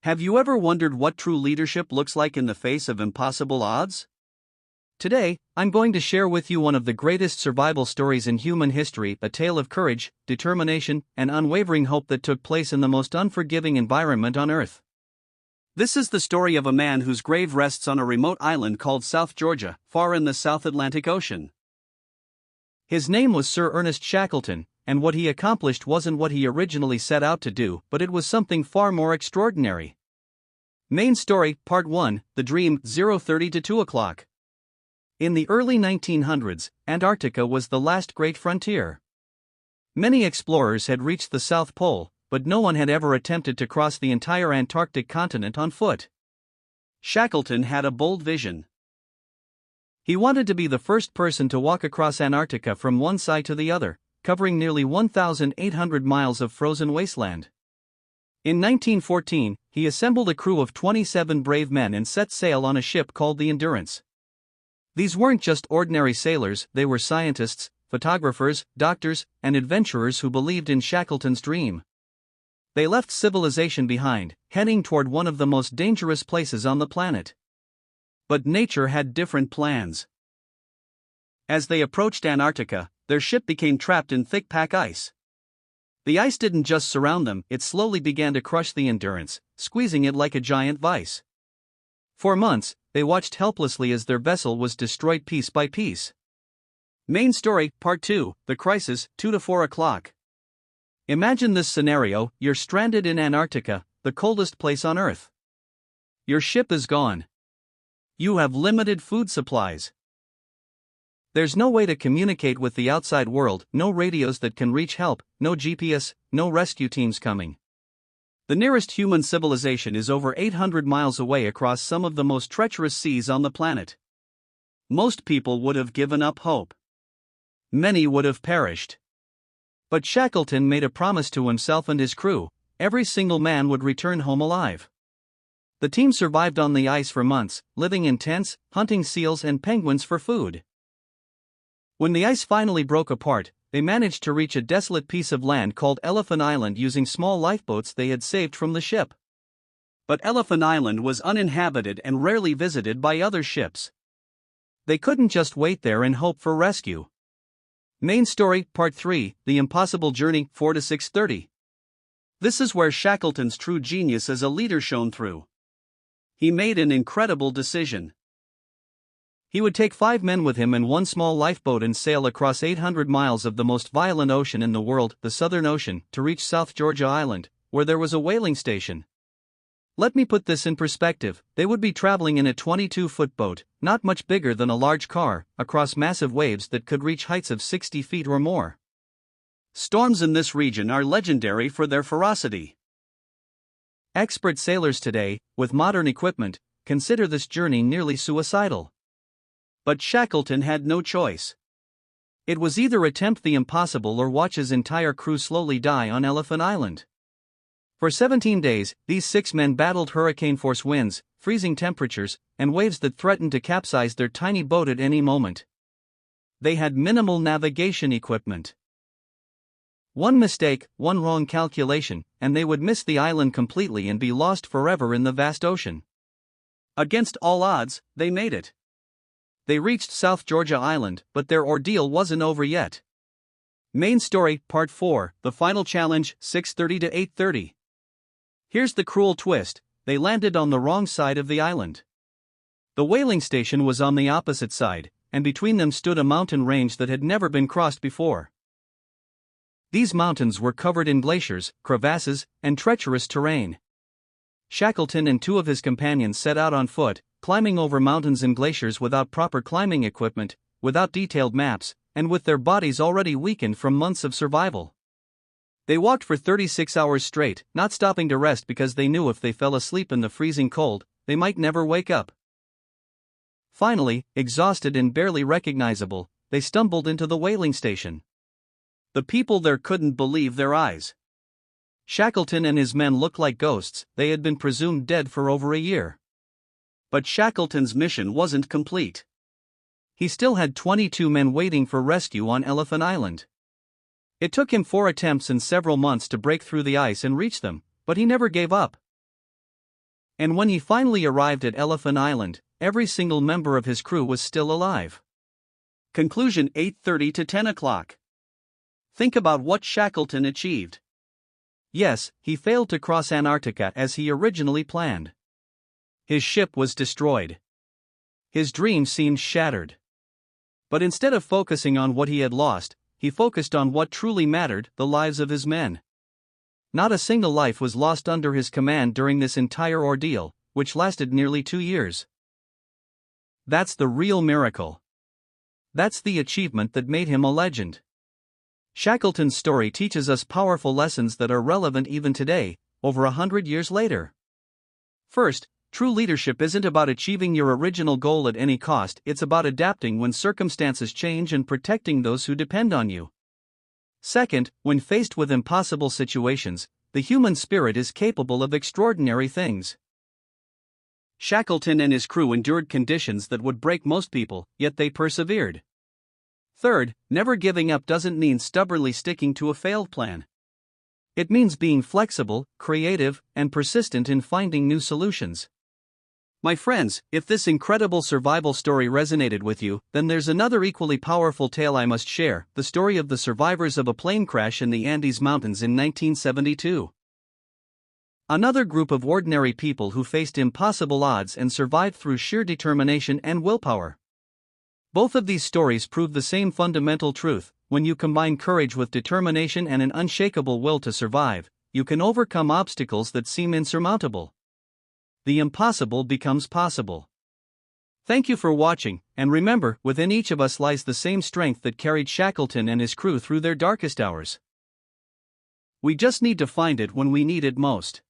Have you ever wondered what true leadership looks like in the face of impossible odds? Today, I'm going to share with you one of the greatest survival stories in human history, a tale of courage, determination, and unwavering hope that took place in the most unforgiving environment on Earth. This is the story of a man whose grave rests on a remote island called South Georgia, far in the South Atlantic Ocean. His name was Sir Ernest Shackleton, and what he accomplished wasn't what he originally set out to do, but it was something far more extraordinary. Main story, Part 1, The Dream, 0:30 to 2 o'clock. In the early 1900s, Antarctica was the last great frontier. Many explorers had reached the South Pole, but no one had ever attempted to cross the entire Antarctic continent on foot. Shackleton had a bold vision. He wanted to be the first person to walk across Antarctica from one side to the other, covering nearly 1,800 miles of frozen wasteland. In 1914, he assembled a crew of 27 brave men and set sail on a ship called the Endurance. These weren't just ordinary sailors, they were scientists, photographers, doctors, and adventurers who believed in Shackleton's dream. They left civilization behind, heading toward one of the most dangerous places on the planet. But nature had different plans. As they approached Antarctica, their ship became trapped in thick pack ice. The ice didn't just surround them, it slowly began to crush the Endurance, squeezing it like a giant vice. For months, they watched helplessly as their vessel was destroyed piece by piece. Main story, Part 2, The Crisis, 2 to 4 o'clock. Imagine this scenario: you're stranded in Antarctica, the coldest place on Earth. Your ship is gone. You have limited food supplies. There's no way to communicate with the outside world, no radios that can reach help, no GPS, no rescue teams coming. The nearest human civilization is over 800 miles away across some of the most treacherous seas on the planet. Most people would have given up hope. Many would have perished. But Shackleton made a promise to himself and his crew: every single man would return home alive. The team survived on the ice for months, living in tents, hunting seals and penguins for food. When the ice finally broke apart, they managed to reach a desolate piece of land called Elephant Island using small lifeboats they had saved from the ship. But Elephant Island was uninhabited and rarely visited by other ships. They couldn't just wait there and hope for rescue. Main story, Part 3, The Impossible Journey, 4 to 6:30. This is where Shackleton's true genius as a leader shone through. He made an incredible decision. He would take 5 men with him in one small lifeboat and sail across 800 miles of the most violent ocean in the world, the Southern Ocean, to reach South Georgia Island, where there was a whaling station. Let me put this in perspective: they would be traveling in a 22-foot boat, not much bigger than a large car, across massive waves that could reach heights of 60 feet or more. Storms in this region are legendary for their ferocity. Expert sailors today, with modern equipment, consider this journey nearly suicidal. But Shackleton had no choice. It was either attempt the impossible or watch his entire crew slowly die on Elephant Island. For 17 days, these 6 men battled hurricane-force winds, freezing temperatures, and waves that threatened to capsize their tiny boat at any moment. They had minimal navigation equipment. One mistake, one wrong calculation, and they would miss the island completely and be lost forever in the vast ocean. Against all odds, they made it. They reached South Georgia Island, but their ordeal wasn't over yet. Main story, Part 4, The Final Challenge, 6:30 to 8:30. Here's the cruel twist: they landed on the wrong side of the island. The whaling station was on the opposite side, and between them stood a mountain range that had never been crossed before. These mountains were covered in glaciers, crevasses, and treacherous terrain. Shackleton and 2 of his companions set out on foot, climbing over mountains and glaciers without proper climbing equipment, without detailed maps, and with their bodies already weakened from months of survival. They walked for 36 hours straight, not stopping to rest because they knew if they fell asleep in the freezing cold, they might never wake up. Finally, exhausted and barely recognizable, they stumbled into the whaling station. The people there couldn't believe their eyes. Shackleton and his men looked like ghosts; they had been presumed dead for over a year. But Shackleton's mission wasn't complete. He still had 22 men waiting for rescue on Elephant Island. It took him 4 attempts and several months to break through the ice and reach them, but he never gave up. And when he finally arrived at Elephant Island, every single member of his crew was still alive. Conclusion 8:30 to 10 o'clock. Think about what Shackleton achieved. Yes, he failed to cross Antarctica as he originally planned. His ship was destroyed. His dream seemed shattered. But instead of focusing on what he had lost, he focused on what truly mattered: the lives of his men. Not a single life was lost under his command during this entire ordeal, which lasted nearly 2 years. That's the real miracle. That's the achievement that made him a legend. Shackleton's story teaches us powerful lessons that are relevant even today, over 100 years later. First, true leadership isn't about achieving your original goal at any cost, it's about adapting when circumstances change and protecting those who depend on you. Second, when faced with impossible situations, the human spirit is capable of extraordinary things. Shackleton and his crew endured conditions that would break most people, yet they persevered. Third, never giving up doesn't mean stubbornly sticking to a failed plan. It means being flexible, creative, and persistent in finding new solutions. My friends, if this incredible survival story resonated with you, then there's another equally powerful tale I must share: the story of the survivors of a plane crash in the Andes Mountains in 1972. Another group of ordinary people who faced impossible odds and survived through sheer determination and willpower. Both of these stories prove the same fundamental truth: when you combine courage with determination and an unshakable will to survive, you can overcome obstacles that seem insurmountable. The impossible becomes possible. Thank you for watching, and remember, within each of us lies the same strength that carried Shackleton and his crew through their darkest hours. We just need to find it when we need it most.